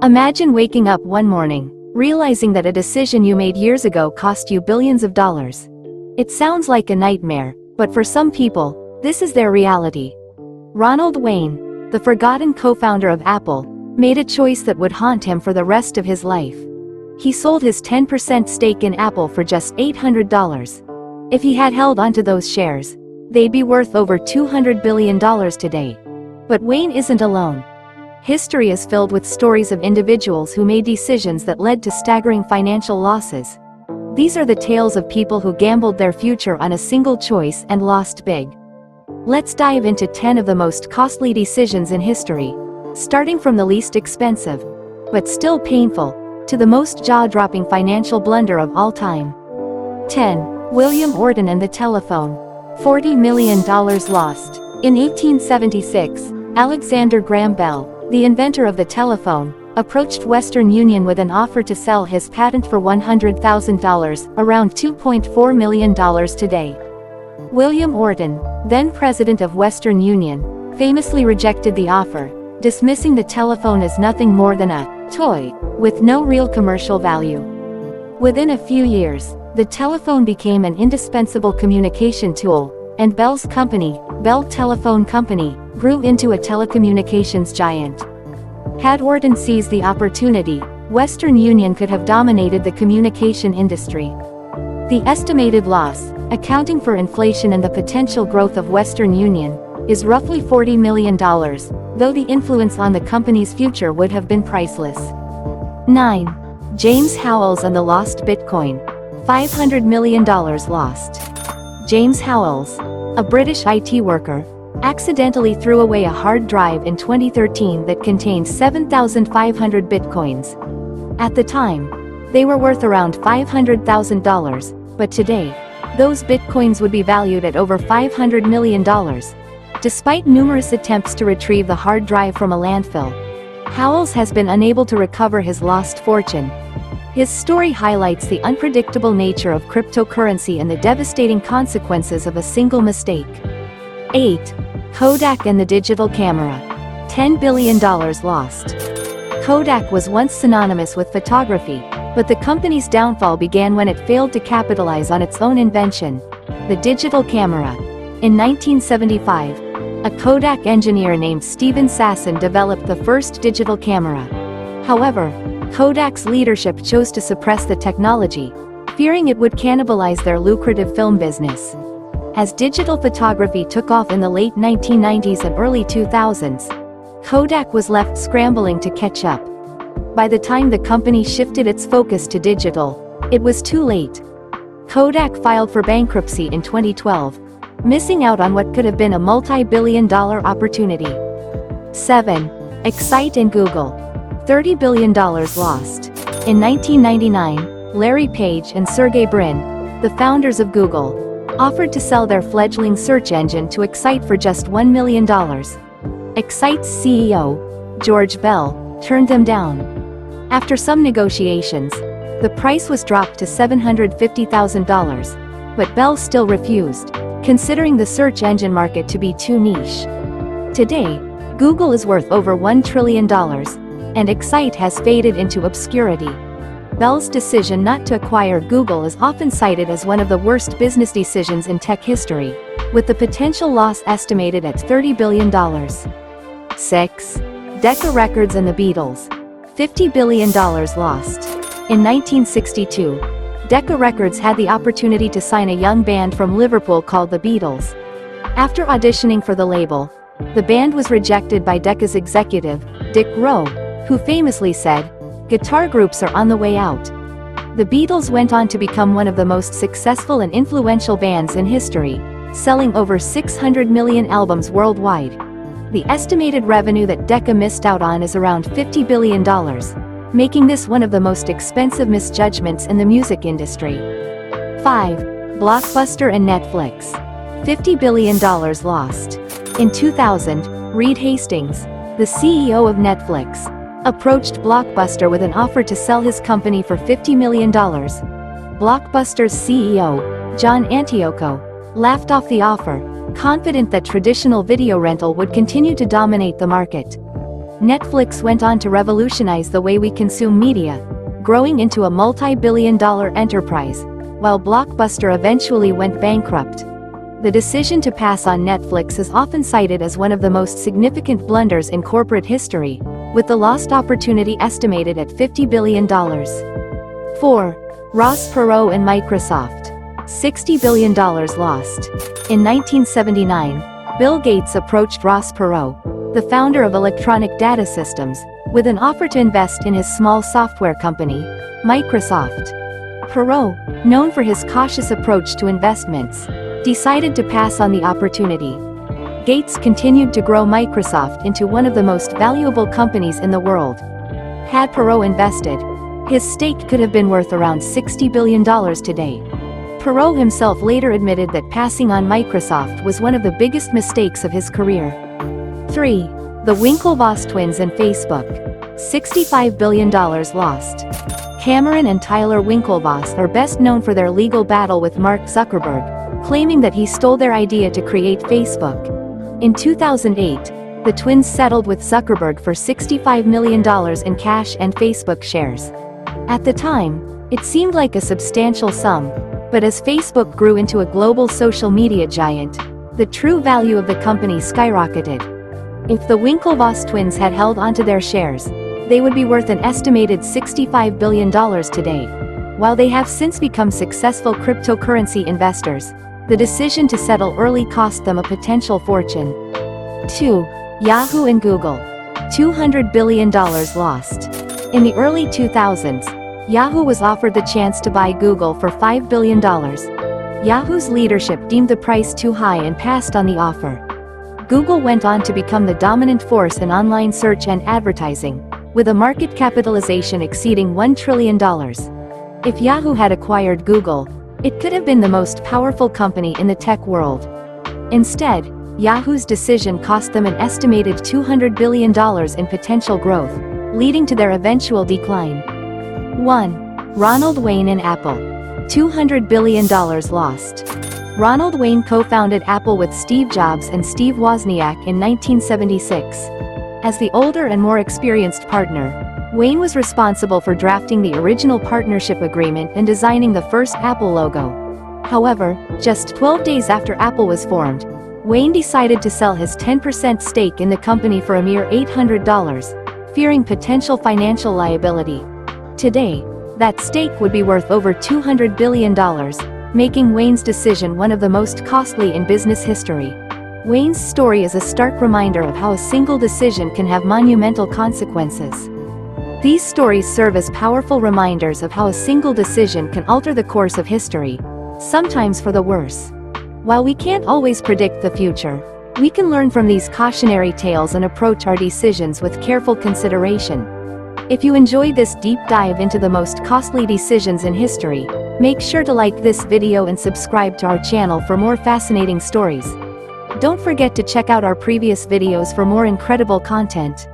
Imagine waking up one morning, realizing that a decision you made years ago cost you billions of dollars. It sounds like a nightmare, but for some people, this is their reality. Ronald Wayne, the forgotten co-founder of Apple, made a choice that would haunt him for the rest of his life. He sold his 10% stake in Apple for just $800. If he had held onto those shares, they'd be worth over $200 billion today. But Wayne isn't alone. History is filled with stories of individuals who made decisions that led to staggering financial losses. These are the tales of people who gambled their future on a single choice and lost big. Let's dive into 10 of the most costly decisions in history, starting from the least expensive, but still painful, to the most jaw-dropping financial blunder of all time. 10. William Orton and the telephone. $40 million lost. In 1876, Alexander Graham Bell, the inventor of the telephone, approached Western Union with an offer to sell his patent for $100,000, around $2.4 million today. William Orton, then president of Western Union, famously rejected the offer, dismissing the telephone as nothing more than a toy, with no real commercial value. Within a few years, the telephone became an indispensable communication tool, and Bell's company, Bell Telephone Company, grew into a telecommunications giant. Had Orton seized the opportunity, Western Union could have dominated the communication industry. The estimated loss, accounting for inflation and the potential growth of Western Union, is roughly $40 million, though the influence on the company's future would have been priceless. 9. James Howells and the lost Bitcoin. $500 million lost. James Howells, a British IT worker, accidentally threw away a hard drive in 2013 that contained 7,500 bitcoins. At the time, they were worth around $500,000, but today, those bitcoins would be valued at over $500 million. Despite numerous attempts to retrieve the hard drive from a landfill, Howells has been unable to recover his lost fortune. His story highlights the unpredictable nature of cryptocurrency and the devastating consequences of a single mistake. 8. Kodak and the digital camera. $10 billion lost. Kodak was once synonymous with photography, but the company's downfall began when it failed to capitalize on its own invention, the digital camera. In 1975, a Kodak engineer named Steven Sasson developed the first digital camera. However, Kodak's leadership chose to suppress the technology, fearing it would cannibalize their lucrative film business. As digital photography took off in the late 1990s and early 2000s, Kodak was left scrambling to catch up. By the time the company shifted its focus to digital, it was too late. Kodak filed for bankruptcy in 2012, missing out on what could have been a multi-billion-dollar opportunity. 7. Excite and Google. $30 billion lost. In 1999, Larry Page and Sergey Brin, the founders of Google, offered to sell their fledgling search engine to Excite for just $1 million. Excite's CEO, George Bell, turned them down. After some negotiations, the price was dropped to $750,000, but Bell still refused, considering the search engine market to be too niche. Today, Google is worth over $1 trillion, and Excite has faded into obscurity. Bell's decision not to acquire Google is often cited as one of the worst business decisions in tech history, with the potential loss estimated at $30 billion. 6. Decca Records and the Beatles. $50 billion lost. In 1962, Decca Records had the opportunity to sign a young band from Liverpool called the Beatles. After auditioning for the label, the band was rejected by Decca's executive, Dick Rowe, who famously said, "Guitar groups are on the way out." The Beatles went on to become one of the most successful and influential bands in history, selling over 600 million albums worldwide. The estimated revenue that Decca missed out on is around $50 billion, making this one of the most expensive misjudgments in the music industry. 5. Blockbuster and Netflix. $50 billion lost. In 2000, Reed Hastings, the CEO of Netflix, approached Blockbuster with an offer to sell his company for $50 million. Blockbuster's CEO, John Antioco, laughed off the offer, confident that traditional video rental would continue to dominate the market. Netflix went on to revolutionize the way we consume media, growing into a multi-billion-dollar enterprise, while Blockbuster eventually went bankrupt. The decision to pass on Netflix is often cited as one of the most significant blunders in corporate history, with the lost opportunity estimated at $50 billion. 4. Ross Perot and Microsoft. $60 billion lost. In 1979, Bill Gates approached Ross Perot, the founder of Electronic Data Systems, with an offer to invest in his small software company, Microsoft. Perot, known for his cautious approach to investments, decided to pass on the opportunity. Gates continued to grow Microsoft into one of the most valuable companies in the world. Had Perot invested, his stake could have been worth around $60 billion today. Perot himself later admitted that passing on Microsoft was one of the biggest mistakes of his career. 3. The Winklevoss twins and Facebook. $65 billion lost. Cameron and Tyler Winklevoss are best known for their legal battle with Mark Zuckerberg, claiming that he stole their idea to create Facebook. In 2008, the twins settled with Zuckerberg for $65 million in cash and Facebook shares. At the time, it seemed like a substantial sum, but as Facebook grew into a global social media giant, the true value of the company skyrocketed. If the Winklevoss twins had held onto their shares, they would be worth an estimated $65 billion today. While they have since become successful cryptocurrency investors, the decision to settle early cost them a potential fortune. 2. Yahoo and Google. $200 billion lost. In the early 2000s, Yahoo was offered the chance to buy Google for $5 billion. Yahoo's leadership deemed the price too high and passed on the offer. Google went on to become the dominant force in online search and advertising, with a market capitalization exceeding $1 trillion. If Yahoo had acquired Google, it could have been the most powerful company in the tech world. Instead, Yahoo's decision cost them an estimated $200 billion in potential growth, leading to their eventual decline. 1. Ronald Wayne and Apple. $200 billion lost. Ronald Wayne co-founded Apple with Steve Jobs and Steve Wozniak in 1976. As the older and more experienced partner, Wayne was responsible for drafting the original partnership agreement and designing the first Apple logo. However, just 12 days after Apple was formed, Wayne decided to sell his 10% stake in the company for a mere $800, fearing potential financial liability. Today, that stake would be worth over $200 billion, making Wayne's decision one of the most costly in business history. Wayne's story is a stark reminder of how a single decision can have monumental consequences. These stories serve as powerful reminders of how a single decision can alter the course of history, sometimes for the worse. While we can't always predict the future, we can learn from these cautionary tales and approach our decisions with careful consideration. If you enjoyed this deep dive into the most costly decisions in history, make sure to like this video and subscribe to our channel for more fascinating stories. Don't forget to check out our previous videos for more incredible content.